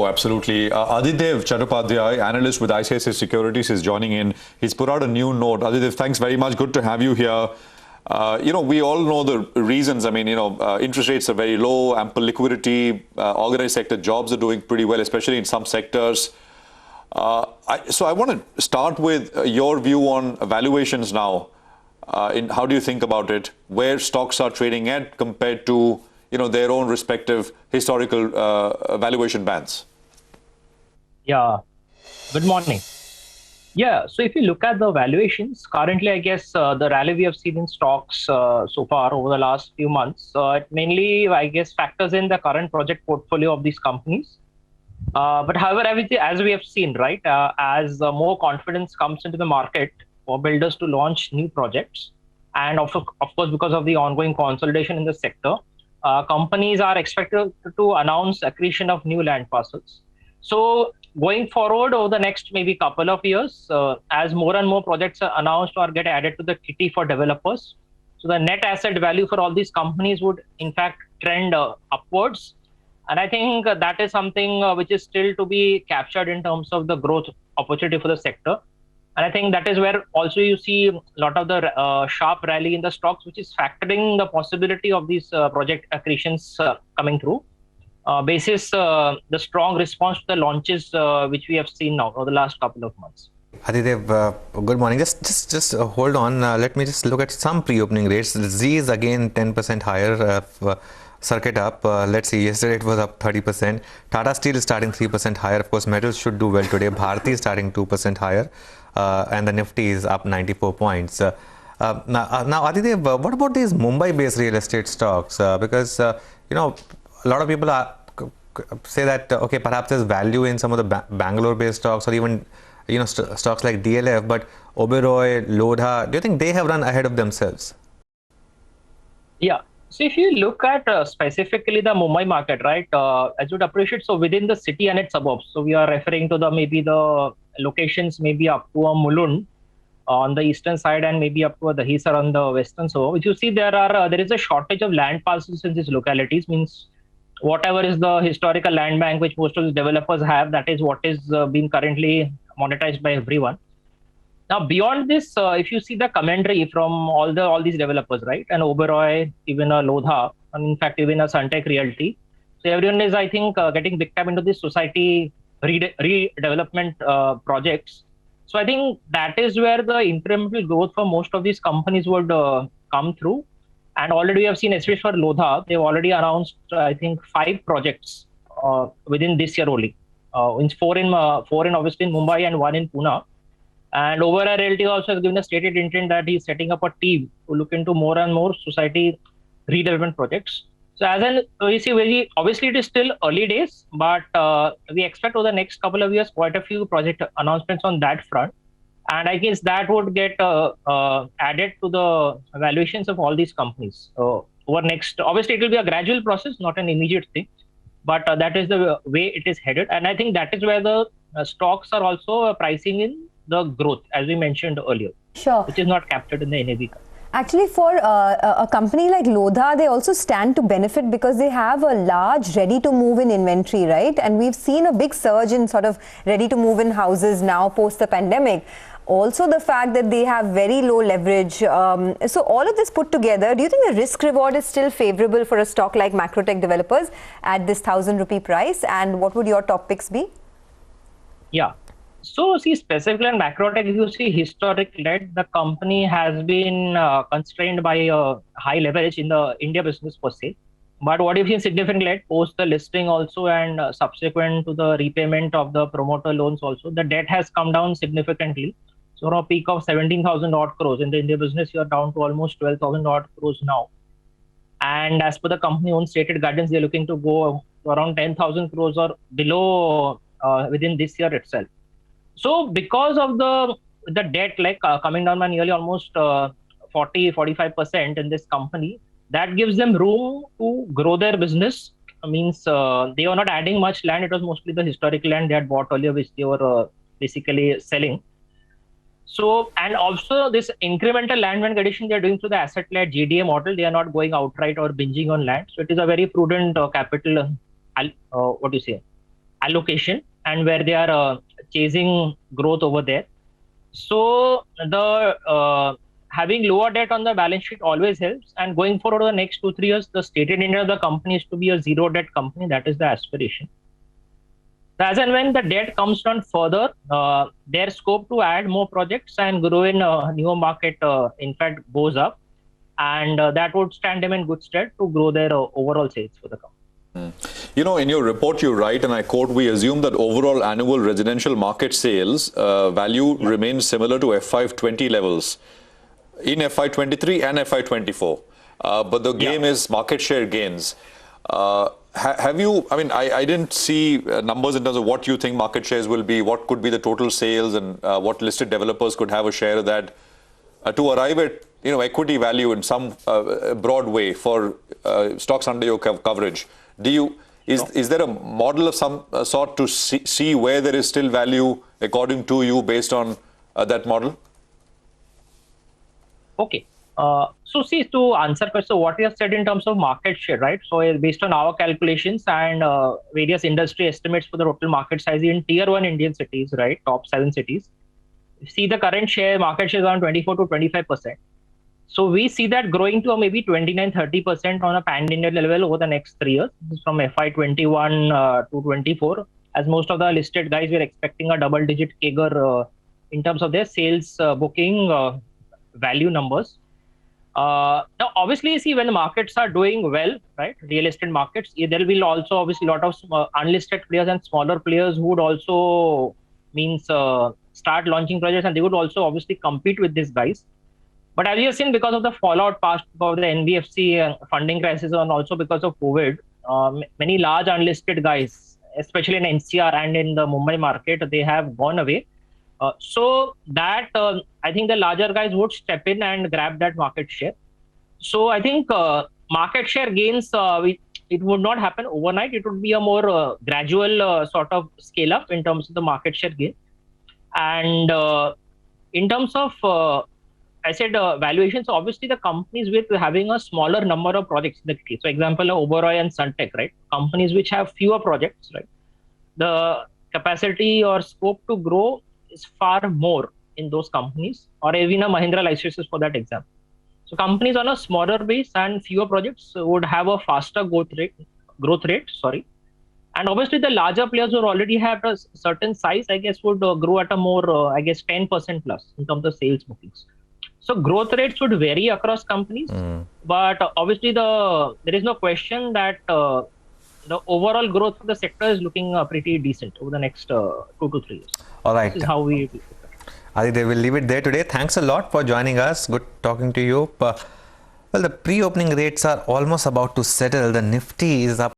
Oh, absolutely. Adidev Chattopadhyay, analyst with ICICI Securities, is joining in. He's put out a new note. Adidev, thanks very much. Good to have you here. We all know the reasons. I mean, interest rates are very low, ample liquidity, organized sector jobs are doing pretty well, especially in some sectors. So I want to start with your view on valuations now. How do you think about it? Where stocks are trading at compared to their own respective historical valuation bands? Yeah, good morning. Yeah, so if you look at the valuations, currently, I guess the rally we have seen in stocks so far over the last few months, it mainly, I guess, factors in the current project portfolio of these companies. But however, as we have seen, right, as more confidence comes into the market for builders to launch new projects, and of course, because of the ongoing consolidation in the sector, companies are expected to announce accretion of new land parcels. So going forward over the next maybe couple of years, as more and more projects are announced or get added to the kitty for developers, so the net asset value for all these companies would in fact trend upwards. And I think that is something which is still to be captured in terms of the growth opportunity for the sector. And I think that is where also you see a lot of the sharp rally in the stocks, which is factoring the possibility of these project accretions coming through. Basis the strong response to the launches which we have seen now over the last couple of months. Adidev, good morning. Just hold on. Let me just look at some pre-opening rates. The Z is again 10% higher. Circuit up. Let's see. Yesterday it was up 30%. Tata Steel is starting 3% higher. Of course, metals should do well today. Bharti is starting 2% higher, and the Nifty is up 94 points. Now, Adidev, what about these Mumbai-based real estate stocks? Because a lot of people say that okay, perhaps there's value in some of the Bangalore-based stocks, or even stocks like DLF, but Oberoi, Lodha, do you think they have run ahead of themselves? Yeah. So if you look at specifically the Mumbai market, right, as you'd appreciate, so within the city and its suburbs, so we are referring to the locations maybe up to Mulund on the eastern side and maybe up to Dahisar on the western. So if you see there is a shortage of land parcels in these localities, means whatever is the historical land bank which most of the developers have, that is what is being currently monetized by everyone. Now, beyond this, if you see the commentary from all these developers, right, and Oberoi, even Lodha, and in fact even Sunteck Realty, so everyone is, I think, getting big time into this society redevelopment projects. So I think that is where the incremental growth for most of these companies would come through. And already we have seen, especially for Lodha, they've already announced, I think, 5 projects within this year only. Four in obviously in Mumbai and 1 in Pune. And Oberoi Realty also has given a stated intent that he's setting up a team to look into more and more society redevelopment projects. So we see, obviously it is still early days, but we expect over the next couple of years quite a few project announcements on that front. And I guess that would get added to the valuations of all these companies. Over next, obviously it will be a gradual process, not an immediate thing, but that is the way it is headed. And I think that is where the stocks are also pricing in the growth, as we mentioned earlier, sure, which is not captured in the NAV. Actually, for a company like Lodha, they also stand to benefit because they have a large ready-to-move-in inventory, right? And we've seen a big surge in sort of ready-to-move-in houses now post the pandemic. Also, the fact that they have very low leverage. So all of this put together, do you think the risk-reward is still favorable for a stock like Macrotech Developers at this 1,000 rupee price? And what would your top picks be? Yeah. So see, specifically on Macrotech, if you see historically, the company has been constrained by high leverage in the India business per se. But what you've seen significantly post the listing also and subsequent to the repayment of the promoter loans also, the debt has come down significantly. So from a peak of 17,000 odd crores in the India business, you are down to almost 12,000 odd crores now. And as per the company own stated guidance, they're looking to go to around 10,000 crores or below within this year itself. So because of the debt coming down by nearly almost 40-45% in this company, that gives them room to grow their business. Means they were not adding much land. It was mostly the historical land they had bought earlier, which they were basically selling. So, and also this incremental land bank addition they are doing through the asset-led JDA model. They are not going outright or binging on land. So it is a very prudent capital, what do you say, allocation and where they are chasing growth over there. So the having lower debt on the balance sheet always helps. And going forward over the next 2-3 years, the stated intent of the company is to be a zero debt company. That is the aspiration. As and when the debt comes down further, their scope to add more projects and grow in newer market, in fact, goes up. And that would stand them in good stead to grow their overall sales for the company. You know, in your report, you write, and I quote, we assume that overall annual residential market sales value remains similar to FY20 levels in FY23 and FY24. But the game is market share gains. Have you, I mean, I didn't see numbers in terms of what you think market shares will be, what could be the total sales, and what listed developers could have a share of that to arrive at, you know, equity value in some broad way for stocks under your coverage. Is there a model of some sort to see where there is still value according to you based on that model? Okay. So see, to answer question, what we have said in terms of market share, right? So based on our calculations and various industry estimates for the total market size in tier 1 Indian cities, right? Top 7 cities. See the current market share is around 24 to 25%. So we see that growing to maybe 29-30% on a pan-India level over the next 3 years. This is from FY21 to 24. As most of the listed guys, we're expecting a double-digit CAGR in terms of their sales booking value numbers. Now, obviously, see, when the markets are doing well, right, real estate markets, there will also obviously a lot of unlisted players and smaller players who would also start launching projects, and they would also obviously compete with these guys. But as you have seen, because of the fallout past of the NBFC funding crisis and also because of COVID, many large unlisted guys, especially in NCR and in the Mumbai market, they have gone away. So that I think the larger guys would step in and grab that market share. So I think market share gains, it would not happen overnight. It would be a more gradual sort of scale up in terms of the market share gain. And in terms of, I said valuations, obviously the companies with having a smaller number of projects in the case. So example, Oberoi and Sunteck, right? Companies which have fewer projects, right? The capacity or scope to grow is far more in those companies, or even a Mahindra Licenses for that example. So companies on a smaller base and fewer projects would have a faster growth rate. And obviously the larger players who already have a certain size, I guess, would grow at a more, I guess, 10% plus in terms of sales bookings. So growth rates would vary across companies, but obviously there is no question that the overall growth of the sector is looking pretty decent over the next 2 to 3 years. All right. This is how we. Aditya, we'll leave it there today. Thanks a lot for joining us. Good talking to you. Well, the pre-opening rates are almost about to settle. The Nifty is up